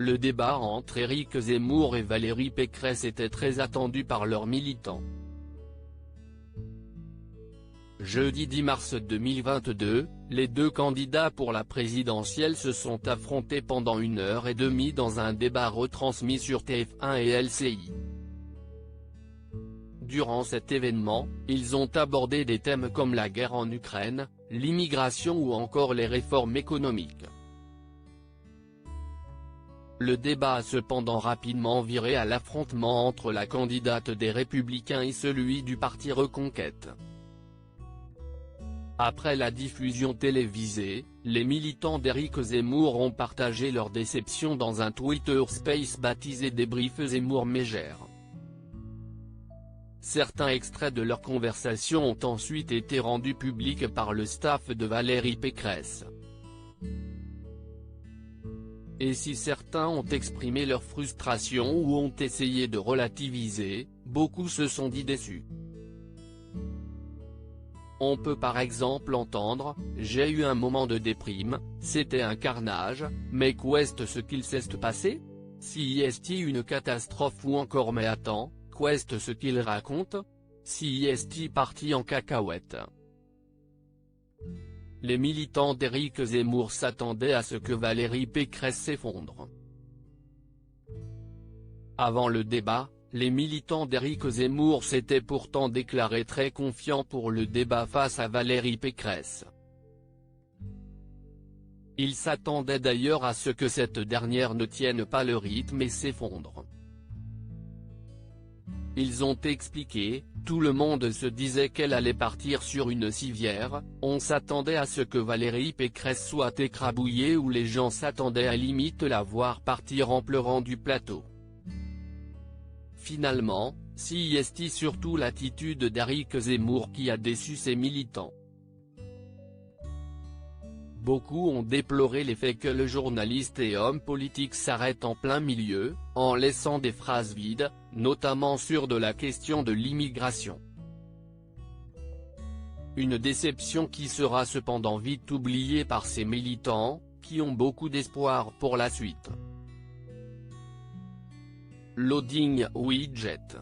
Le débat entre Éric Zemmour et Valérie Pécresse était très attendu par leurs militants. Jeudi 10 mars 2022, les deux candidats pour la présidentielle se sont affrontés pendant 1h30 dans un débat retransmis sur TF1 et LCI. Durant cet événement, ils ont abordé des thèmes comme la guerre en Ukraine, l'immigration ou encore les réformes économiques. Le débat a cependant rapidement viré à l'affrontement entre la candidate des Républicains et celui du parti Reconquête. Après la diffusion télévisée, les militants d'Éric Zemmour ont partagé leur déception dans un Twitter Space baptisé Débrief Zemmour-Mégère. Certains extraits de leur conversation ont ensuite été rendus publics par le staff de Valérie Pécresse. Et si certains ont exprimé leur frustration ou ont essayé de relativiser, beaucoup se sont dit déçus. On peut par exemple entendre « J'ai eu un moment de déprime, c'était un carnage, mais qu'est-ce ce qu'il s'est passé? Si est une catastrophe ou encore mais attends, qu'est ce qu'il raconte? Si est parti en cacahuète ?» Les militants d'Éric Zemmour s'attendaient à ce que Valérie Pécresse s'effondre. Avant le débat, les militants d'Éric Zemmour s'étaient pourtant déclarés très confiants pour le débat face à Valérie Pécresse. Ils s'attendaient d'ailleurs à ce que cette dernière ne tienne pas le rythme et s'effondre. Ils ont expliqué, tout le monde se disait qu'elle allait partir sur une civière, on s'attendait à ce que Valérie Pécresse soit écrabouillée ou les gens s'attendaient à limite la voir partir en pleurant du plateau. Finalement, c'est surtout l'attitude d'Éric Zemmour qui a déçu ses militants. Beaucoup ont déploré les faits que le journaliste et homme politique s'arrête en plein milieu, en laissant des phrases vides, notamment sur de la question de l'immigration. Une déception qui sera cependant vite oubliée par ses militants, qui ont beaucoup d'espoir pour la suite. Loading widget.